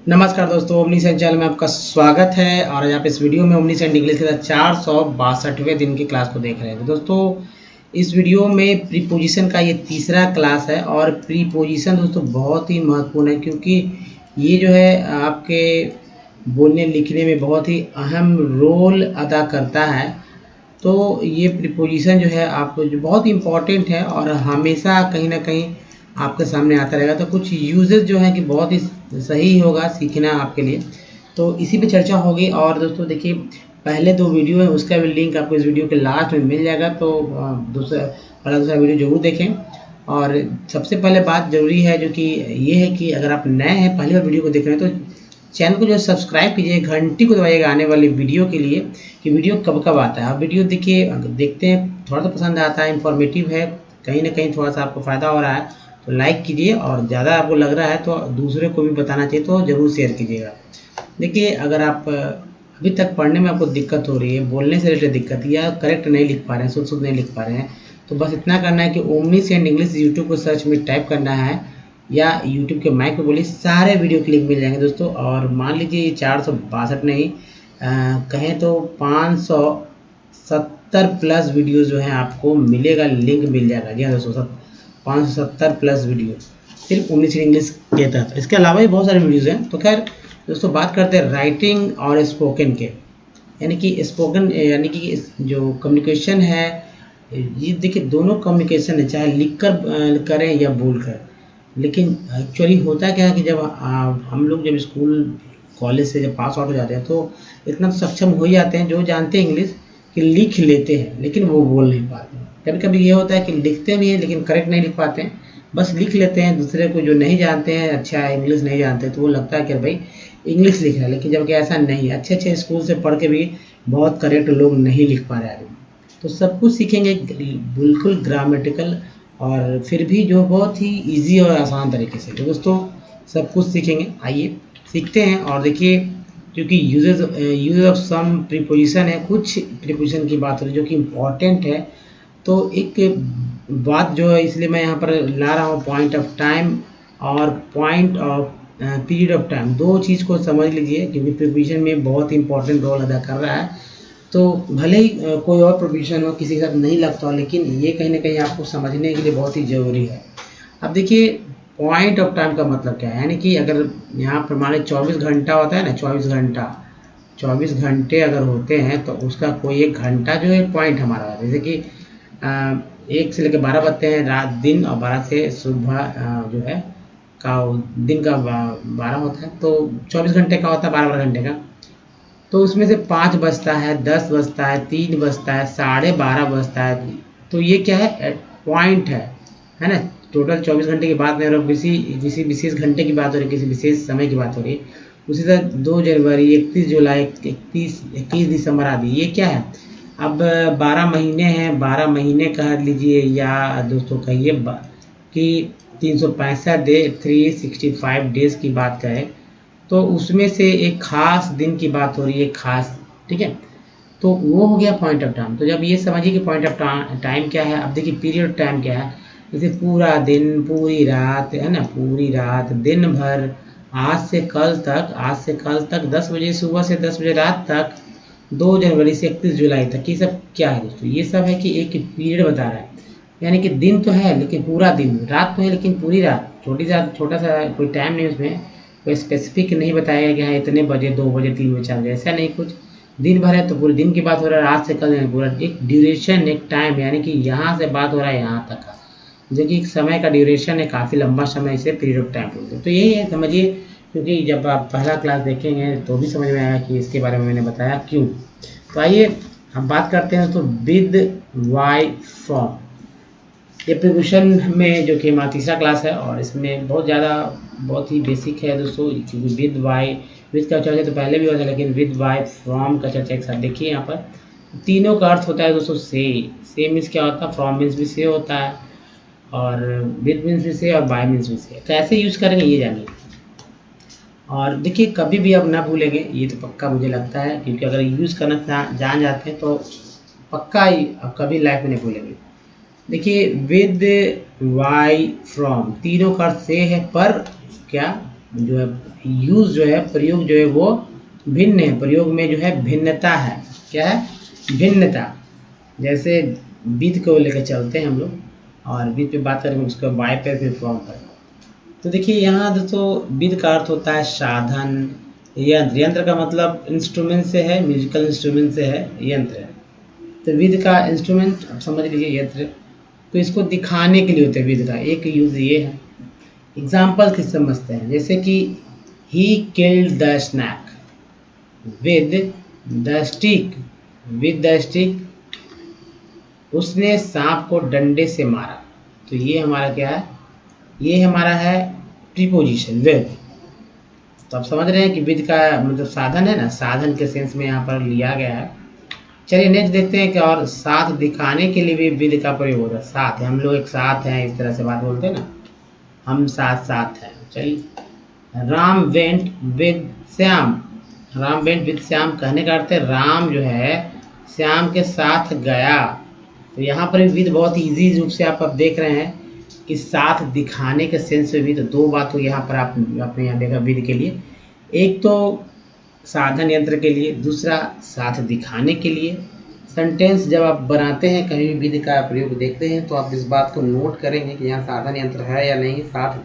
नमस्कार दोस्तों, omni Saint channel में आपका स्वागत है। और आज आप इस वीडियो में ओमनी सेंट इंग्लिश के 462वें दिन की क्लास को देख रहे हैं। तो दोस्तों, इस वीडियो में प्रीपोजिशन का ये तीसरा क्लास है। और प्रीपोजिशन दोस्तों बहुत ही महत्वपूर्ण है, क्योंकि ये जो है आपके बोलने लिखने में बहुत ही अहम रोल अदा करता है। तो ये प्रीपोजिशन जो है आप जो बहुत इम्पॉर्टेंट है और हमेशा कहीं ना कहीं आपके सामने आता रहेगा। तो कुछ यूजेस जो है कि बहुत ही सही होगा सीखना आपके लिए, तो इसी पे चर्चा होगी। और दोस्तों देखिए, पहले 2 वीडियो है उसका भी लिंक आपको इस वीडियो के लास्ट में मिल जाएगा, तो दूसरा वीडियो जरूर देखें। और सबसे पहले बात जरूरी है जो कि ये है कि अगर आप नए हैं, पहली बार वीडियो को देख रहे हैं, तो चैनल को जो है सब्सक्राइब कीजिए, घंटी को दबाइएगा आने वाली वीडियो के लिए कि वीडियो कब कब आता है। आप वीडियो देखिए, देखते हैं, थोड़ा सा पसंद आता है, इन्फॉर्मेटिव है, कहीं ना कहीं थोड़ा सा आपको फ़ायदा हो रहा है तो लाइक कीजिए, और ज़्यादा आपको लग रहा है तो दूसरे को भी बताना चाहिए तो ज़रूर शेयर कीजिएगा। देखिए, अगर आप अभी तक पढ़ने में आपको दिक्कत हो रही है, बोलने से रिलेटेड दिक्कत, या करेक्ट नहीं लिख पा रहे हैं, शुद्ध नहीं लिख पा रहे हैं, तो बस इतना करना है कि ओमनी सेंट इंग्लिश यूट्यूब को सर्च में टाइप करना है, या यूट्यूब के माइक पे बोलिए, सारे वीडियो के लिंक मिल जाएंगे दोस्तों। और मान लीजिए ये 462 नहीं, कहें तो 570 प्लस वीडियो जो है आपको मिलेगा, लिंक मिल जाएगा। जी हाँ दोस्तों, 570 प्लस वीडियो सिर्फ ओमनी सेंट इंग्लिश के तहत। इसके अलावा भी बहुत सारे वीडियोज़ हैं। तो खैर दोस्तों, बात करते हैं राइटिंग और स्पोकन के, यानी कि स्पोकन यानी कि जो कम्युनिकेशन है, ये देखिए दोनों कम्युनिकेशन है, चाहे लिख कर करें या बोल कर। लेकिन एक्चुअली होता क्या है कि जब हम लोग जब स्कूल कॉलेज से जब पास आउट हो जाते हैं, तो इतना तो सक्षम हो ही जाते हैं जो जानते हैं इंग्लिश, कि लिख लेते हैं लेकिन वो बोल नहीं पाते हैं। कभी कभी ये होता है कि लिखते भी हैं लेकिन करेक्ट नहीं लिख पाते हैं, बस लिख लेते हैं। दूसरे को जो नहीं जानते हैं, अच्छा इंग्लिश नहीं जानते, तो वो लगता है कि भाई इंग्लिश लिख रहा है, लेकिन जबकि ऐसा नहीं है। अच्छे अच्छे स्कूल से पढ़ के भी बहुत करेक्ट लोग नहीं लिख पा रहे हैं। तो सब कुछ सीखेंगे बिल्कुल ग्रामेटिकल, और फिर भी जो बहुत ही इजी और आसान तरीके से। तो दोस्तों, सब कुछ सीखेंगे, आइए सीखते हैं। और देखिए, क्योंकि यूजेस ऑफ सम प्रीपोजिशन है, कुछ प्रीपोजिशन की बात हो रही है जो कि इम्पॉर्टेंट है। तो एक बात जो है, इसलिए मैं यहाँ पर ला रहा हूँ, पॉइंट ऑफ टाइम और point of period of time. दो चीज़ को समझ लीजिए, क्योंकि प्रीपोजिशन में बहुत ही इंपॉर्टेंट रोल अदा कर रहा है। तो भले ही कोई और प्रोविजन हो किसी के साथ नहीं लगता हो, लेकिन ये कहीं ना कहीं आपको समझने के लिए बहुत ही ज़रूरी है। अब देखिए, पॉइंट ऑफ टाइम का मतलब क्या है, यानी कि अगर यहाँ पर मान 24 घंटा होता है ना, 24 घंटे अगर होते हैं, तो उसका कोई एक घंटा जो है पॉइंट हमारा है। जैसे कि 1 से लेकर 12 बजते हैं रात दिन, और 12 से सुबह जो है का दिन का 12 होता है, तो 24 घंटे का होता है, 12 घंटे का। तो उसमें से 5 बजता है, 10 बजता है, 3 बजता है, 12:30 बजता है। तो ये क्या है, पॉइंट है ना। टोटल 24 घंटे की बात नहीं हो रही, किसी विशेष घंटे की बात हो रही है, किसी विशेष समय की बात हो रही है। उसी तरह 2 जनवरी, 31 जुलाई, 21 दिसंबर आदि, ये क्या है। अब 12 महीने हैं, 12 महीने कह लीजिए, या दोस्तों कहिए कि 365 डे, 365 डेज की बात करें, तो उसमें से एक खास दिन की बात हो रही है, खास, ठीक है। तो वो हो गया पॉइंट ऑफ टाइम। तो जब ये समझिए कि पॉइंट ऑफ टाइम क्या है। अब देखिए पीरियड ऑफ टाइम क्या है, जैसे पूरा दिन, पूरी रात, है ना, पूरी रात, दिन भर, आज से कल तक 10 बजे सुबह से 10 बजे रात तक, 2 जनवरी से 31 जुलाई तक, ये सब क्या है दोस्तों, ये सब है कि एक पीरियड बता रहा है। यानी कि दिन तो है लेकिन पूरा दिन, रात तो है लेकिन पूरी रात, छोटा सा कोई टाइम नहीं, उसमें कोई स्पेसिफिक नहीं बताया कि हाँ इतने बजे, 2 बजे, 3 बजे, 4 बजे, ऐसा नहीं कुछ। दिन भर है तो पूरे दिन की बात हो रहा है, रात से कल पूरा एक ड्यूरेशन, एक टाइम, यानी कि यहाँ से बात हो रहा है यहाँ तक का, जो कि एक समय का ड्यूरेशन है, काफ़ी लंबा समय, इसे पीरियड ऑफ टाइम बोलते हैं। तो यही है, समझिए, क्योंकि जब आप पहला क्लास देखेंगे तो भी समझ में आएगा कि इसके बारे में मैंने बताया क्यों। तो आइए हम बात करते हैं। तो विद, वाई, फ्रॉम, ये प्रिपरेशन में जो कि हमारा तीसरा क्लास है, और इसमें बहुत ही बेसिक है दोस्तों, क्योंकि विद, वाई, विद का चर्चा तो पहले भी हुआ था, लेकिन विद, वाई, फ्रॉम का चर्चा एक साथ देखिए। यहाँ पर तीनों का अर्थ होता है दोस्तों से मीन्स क्या होता है, फ्रॉम मीन्स भी से होता है, और विद मीन्स भी से, और बाय मीन्स भी से। कैसे यूज करेंगे ये जानिए। और देखिए, कभी भी आप ना भूलेंगे, ये तो पक्का मुझे लगता है, क्योंकि अगर यूज करना जान जाते हैं तो पक्का ही आप कभी लाइफ में नहीं भूलेंगे। देखिए, विद, वाई, फ्रॉम, तीनों का अर्थ से है, पर क्या, जो है यूज जो है प्रयोग जो है वो भिन्न है, प्रयोग में जो है भिन्नता है। क्या है? भिन्नता। जैसे विद को लेकर चलते हैं हम लोग और विद पे बात करेंगे, उसके वाई पे फिर फ्रॉम पर। तो देखिए यहाँ दोस्तों विद का अर्थ होता है साधन, यंत्र। यंत्र का मतलब इंस्ट्रूमेंट से है, म्यूजिकल इंस्ट्रूमेंट से है, यंत्र है। तो विद का इंस्ट्रूमेंट आप समझ लीजिए यंत्र। तो इसको दिखाने के लिए होता है विद का एक यूज ये है। एग्जाम्पल किस समझते हैं, जैसे कि he killed the snake with the stick. With the stick, उसने सांप को डंडे से मारा। तो ये हमारा क्या है? ये हमारा है प्रीपोजिशन विद। तो आप समझ रहे हैं कि विद का मतलब साधन है ना, साधन के सेंस में यहाँ पर लिया गया है। चलिए नेक्स्ट देखते हैं कि और साथ दिखाने के लिए भी विद का प्रयोग होता है। साथ है, हम लोग एक साथ हैं, इस तरह से बात बोलते हैं ना, हम साथ साथ हैं। चलिए Ram went with Shyam. Ram went with Shyam कहने का अर्थ है राम जो है श्याम के साथ गया। तो यहाँ पर विद बहुत इजी रूप से आप देख रहे हैं कि साथ दिखाने के सेंस में भी। तो दो बात हो यहाँ पर आपने यहाँ देखा विद के लिए, एक तो साधन यंत्र के लिए, दूसरा साथ दिखाने के लिए। सेंटेंस जब आप बनाते हैं कहीं भी विद का प्रयोग देखते हैं तो आप इस बात को नोट करेंगे कि यहाँ साधन यंत्र है या नहीं, साथ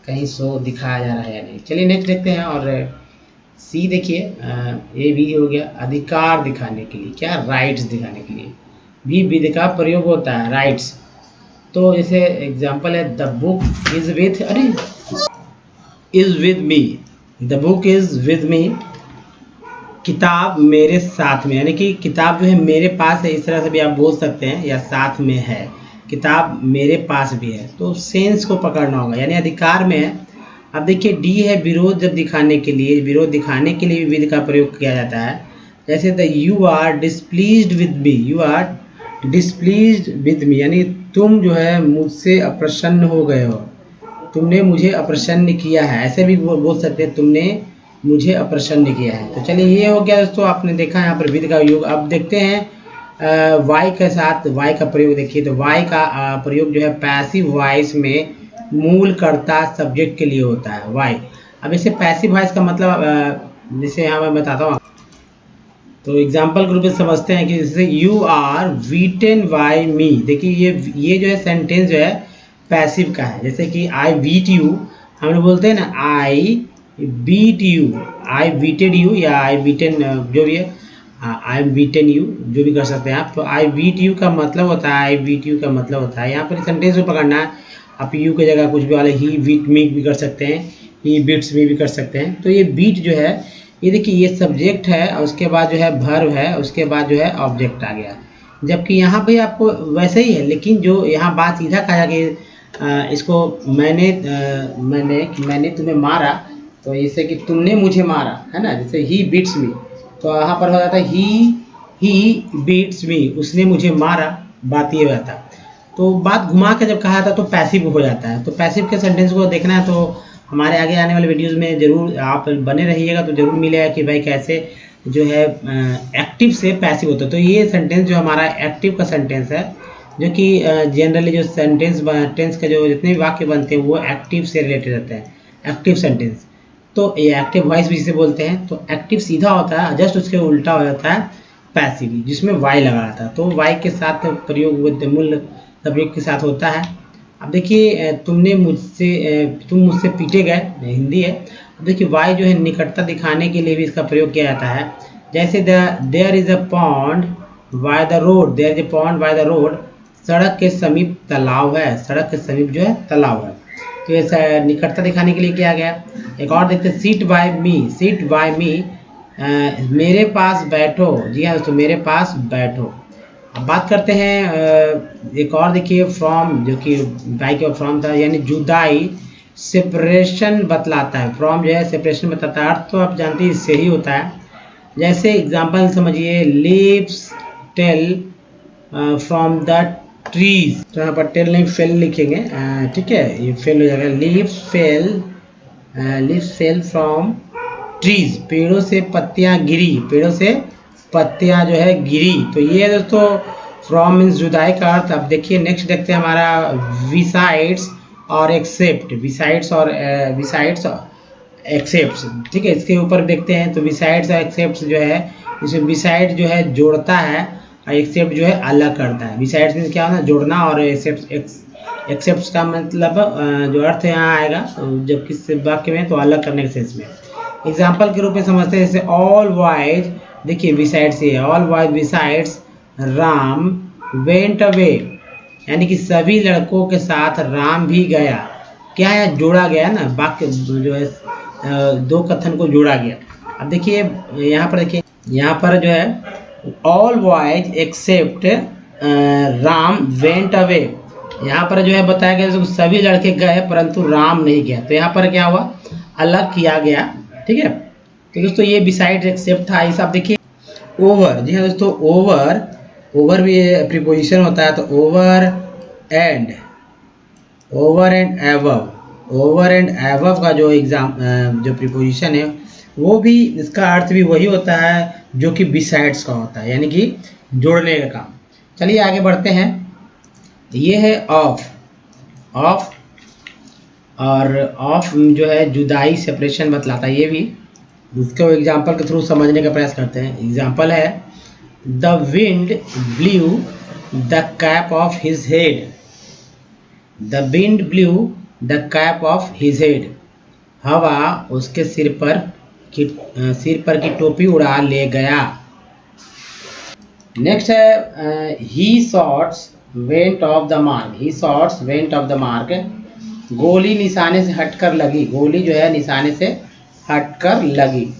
कहीं सो दिखाया जा रहा है या नहीं। चलिए नेक्स्ट देखते हैं। और सी देखिए, ये भी हो गया अधिकार दिखाने के लिए, क्या राइट्स दिखाने के लिए भी विद का प्रयोग होता है, राइट्स। तो जैसे एग्जांपल है the book is with is with me. The book is with me, किताब मेरे साथ में, यानी कि किताब जो है मेरे पास है, इस तरह से भी आप बोल सकते हैं, या साथ में है, किताब मेरे पास भी है। तो सेंस को पकड़ना होगा, यानी अधिकार में है। अब देखिए डी है विरोध जब दिखाने के लिए, विरोध दिखाने के लिए भी विद का प्रयोग किया जाता है। जैसे the you are displeased with me, you are displeased with me, यानी तुम जो है मुझसे अप्रसन्न हो गए हो, तुमने मुझे अप्रसन्न किया है। ऐसे भी बोल सकते हैं तुमने मुझे अप्रसन्न किया है। तो चलिए ये हो गया दोस्तों, आपने देखा यहाँ पर विद का योग। अब देखते हैं वाई के साथ वाई का प्रयोग। देखिए तो वाई का प्रयोग जो है पैसिव वॉइस में मूल कर्ता सब्जेक्ट के लिए होता है, वाई। अब इसे पैसिव वॉइस का मतलब जैसे यहाँ मैं बताता हूँ, तो एग्जाम्पल के रूप में समझते हैं कि जैसे यू आर बीटन बाय मी। देखिए ये जो है सेंटेंस जो है पैसिव का है। जैसे कि आई बीट यू, हम लोग बोलते हैं ना I beat you, I बीटेड you, या आई बीटन, जो भी है, आई बीटन यू, जो भी कर सकते हैं आप। तो आई बीट यू का मतलब होता है, आई बीट यू का मतलब होता है, यहाँ पर सेंटेंस को पकड़ना है। आप यू की जगह कुछ भी वाले ही बीट मी भी कर सकते हैं, ही बीट्स मी भी कर सकते हैं। तो ये बीट जो है, ये देखिए ये सब्जेक्ट है, और उसके बाद जो है वर्ब है, उसके बाद जो है ऑब्जेक्ट आ गया। जबकि यहाँ पे आपको वैसे ही है, लेकिन जो यहाँ बात सीधा कहा कि इसको मैंने तुम्हें मारा, तो जैसे कि तुमने मुझे मारा है ना, जैसे ही बीट्स मी, तो यहाँ पर हो जाता है ही बीट्स मी, उसने मुझे मारा, बात ये रहता। तो बात घुमा के जब कहा था तो पैसिव हो जाता है। तो पैसिव के सेंटेंस को देखना है तो हमारे आगे आने वाले वीडियोस में जरूर आप बने रहिएगा, तो जरूर मिलेगा कि भाई कैसे जो है एक्टिव से पैसिव होता है। तो ये सेंटेंस जो हमारा एक्टिव का सेंटेंस है, जो कि जनरली जो सेंटेंस टेंस के जो जितने भी वाक्य बनते हैं वो एक्टिव से रिलेटेड रहते हैं, एक्टिव सेंटेंस। तो ये एक्टिव वॉइस भी जिसे बोलते हैं। तो एक्टिव सीधा होता है, जस्ट उसके उल्टा हो जाता है पैसिव, जिसमें वाई लगा रहता है। तो वाई के साथ प्रयोग मूल सब्जेक्ट के साथ होता है। अब देखिए तुम मुझसे पीटे गए, हिंदी है। अब देखिए वाई जो है निकटता दिखाने के लिए भी इसका प्रयोग किया जाता है। जैसे there is a pond by the road, there is a pond by the road, सड़क के समीप तालाब है, सड़क के समीप जो है तालाब है। तो ऐसा निकटता दिखाने के लिए किया गया। एक और देखते हैं सीट बाय मी, सीट बाय मी, मेरे पास बैठो। जी हाँ दोस्तों, मेरे पास बैठो। अब बात करते हैं एक और, देखिए फ्रॉम, जो कि बाई के फ्रॉम था, यानी जुदाई, सेपरेशन बतलाता है। फ्रॉम जो है सेपरेशन बताता है, अर्थ तो आप जानते हैं इससे ही होता है। जैसे एग्जांपल समझिए leaves tail from the trees, तो यहाँ पर टेल नहीं फेल लिखेंगे, ठीक है, ये फेल हो जाएगा। लीव्स फेल फ्रॉम ट्रीज, पेड़ों से पत्तियां गिरी, पेड़ों से पत्तियां जो है गिरी। तो ये दोस्तों फ्रॉम मीन्स जुदाई का अर्थ। अब देखिए नेक्स्ट देखते हैं हमारा विसाइड्स और एक्सेप्ट। विसाइड्स एक्सेप्ट्स, ठीक है। इसके ऊपर देखते हैं तो बिसाइड्स और एक्सेप्ट्स जो है, इसमें बिसाइड जो है जोड़ता है और एक्सेप्ट जो है अलग करता है। बिसाइड्स में क्या होना, जोड़ना, और एक्सेप्ट्स का मतलब जो अर्थ यहाँ आएगा जब किसी वाक्य में तो अलग करने के सेंस में। एग्जाम्पल के रूप में समझते हैं, जैसे ऑल बॉयज, देखिए बिसाइड्स ये all boys besides Ram went away, यानी कि सभी लड़कों के साथ राम भी गया। क्या है, जोड़ा गया ना, वाक्य जो है दो कथन को जोड़ा गया। अब देखिए यहाँ पर, देखिए यहाँ पर जो है all boys except Ram went away, यहाँ पर जो है बताया गया सभी लड़के गए परंतु राम नहीं गया। तो यहाँ पर क्या हुआ, अलग किया गया, ठीक है। तो दोस्तों ये बिसाइड एक्सेप्ट था। इस आप देखिए ओवर, जी हाँ दोस्तों, ओवर भी प्रीपोजिशन होता है। तो ओवर एंड एबव का जो जो प्रीपोजिशन है वो भी, इसका अर्थ भी वही होता है जो कि बिसाइड्स का होता है, यानी कि जोड़ने का काम। चलिए आगे बढ़ते हैं। ये है ऑफ, और ऑफ जो है जुदाई, सेपरेशन बतलाता है। ये भी इसको एग्जाम्पल के थ्रू समझने का प्रयास करते हैं। एग्जाम्पल है the wind blue the cap of his head, the wind blue the cap of his head, हवा उसके सिर पर की टोपी उड़ा ले गया। नेक्स्ट है he shots went off the mark, he shots went off the mark, गोली निशाने से हटकर लगी, गोली जो है निशाने से हटकर लगी।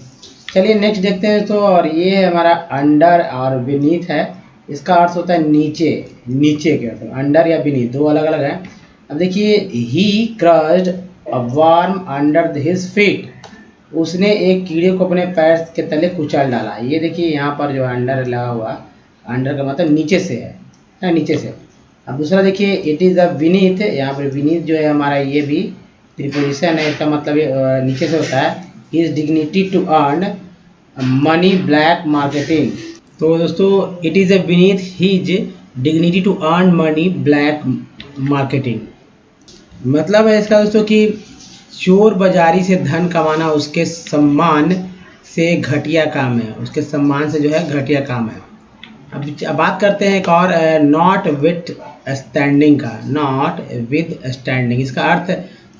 चलिए नेक्स्ट देखते हैं तो, और ये है हमारा अंडर और बीनीथ है। इसका अर्थ होता है नीचे, नीचे के अर्थ, अंडर या बीनीथ दो अलग अलग हैं। अब देखिए ही क्रश्ड अ वर्म अंडर हिज फीट, उसने एक कीड़े को अपने पैर के तले कुचल डाला। ये देखिए यहाँ पर जो अंडर लगा हुआ, अंडर का मतलब नीचे से है ना, नीचे से। अब दूसरा देखिए इट इज़ अ बीनीथ, यहाँ पर बीनीथ जो है हमारा ये भी प्रीपोजिशन है, इसका मतलब नीचे से होता है। His dignity to earn money black marketing, तो दोस्तों it is a beneath his dignity to earn money black marketing, मतलब है इसका दोस्तों कि चोर बाजारी से धन कमाना उसके सम्मान से घटिया काम है, उसके सम्मान से जो है घटिया काम है। अब बात करते हैं एक और, नॉट विथ स्टैंडिंग का, नॉट विद स्टैंडिंग, इसका अर्थ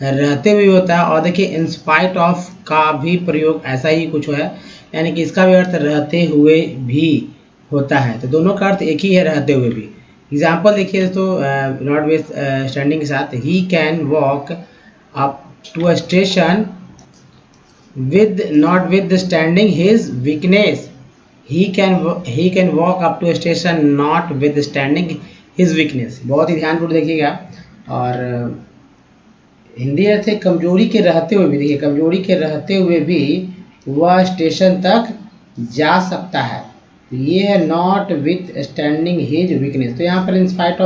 रहते हुए होता है। और देखिए इंस्पाइट ऑफ का भी प्रयोग ऐसा ही कुछ है, यानी कि इसका भी अर्थ रहते हुए भी होता है। तो दोनों का अर्थ एक ही है, रहते हुए भी। एग्जाम्पल देखिए तो नॉट विद स्टैंडिंग के साथ, he can walk up to a station with notwithstanding his weakness, he can walk up to a station notwithstanding his weakness। बहुत ही ध्यानपूर्वक देखिएगा। और हिंदी अर्थ है कमजोरी के रहते हुए भी, देखिए कमजोरी के रहते हुए भी वह स्टेशन तक जा सकता है। तो ये है not with standing his weakness. तो यहाँ पर इंस्पाइट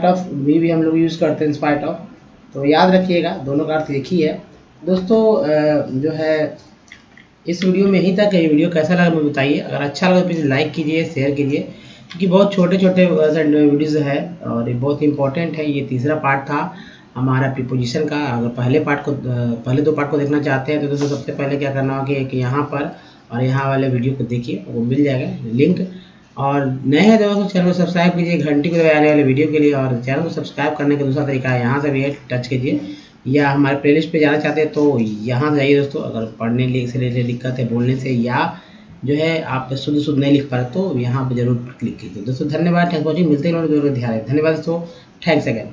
ऑफ भी हम लोग यूज़ करते हैं, इंस्पाइट ऑफ। तो याद रखिएगा दोनों का अर्थ एक ही है। दोस्तों जो है इस वीडियो में यहीं तक है। ये वीडियो कैसा लगा मुझे बताइए, अगर अच्छा लगा तो प्लीज़ लाइक कीजिए, शेयर कीजिए, क्योंकि बहुत छोटे छोटे वीडियोज़ है और ये बहुत इंपॉर्टेंट है। ये तीसरा पार्ट था हमारा प्रीपोजिशन का। अगर पहले दो पार्ट को देखना चाहते हैं तो दोस्तों सबसे पहले क्या करना होगा कि यहाँ पर और यहाँ वाले वीडियो को देखिए, वो मिल जाएगा लिंक। और नए हैं दोस्तों चैनल को सब्सक्राइब कीजिए घंटी को दबाए आने वाले वीडियो के लिए। और चैनल को सब्सक्राइब करने का दूसरा तरीका है, यहाँ से भी टच कीजिए, या हमारे प्लेलिस्ट पे जाना चाहते हैं तो यहाँ से जाइए दोस्तों। अगर पढ़ने से रिलेटेड दिक्कत है, बोलने से, या जो है आप शुद्ध नहीं लिख पा रहे तो यहाँ पे जरूर क्लिक कीजिए। दोस्तों धन्यवाद, थैंक्स फॉर वॉचिंग, मिलते हैं ध्यान। धन्यवाद दोस्तों, थैंक्स अगेन।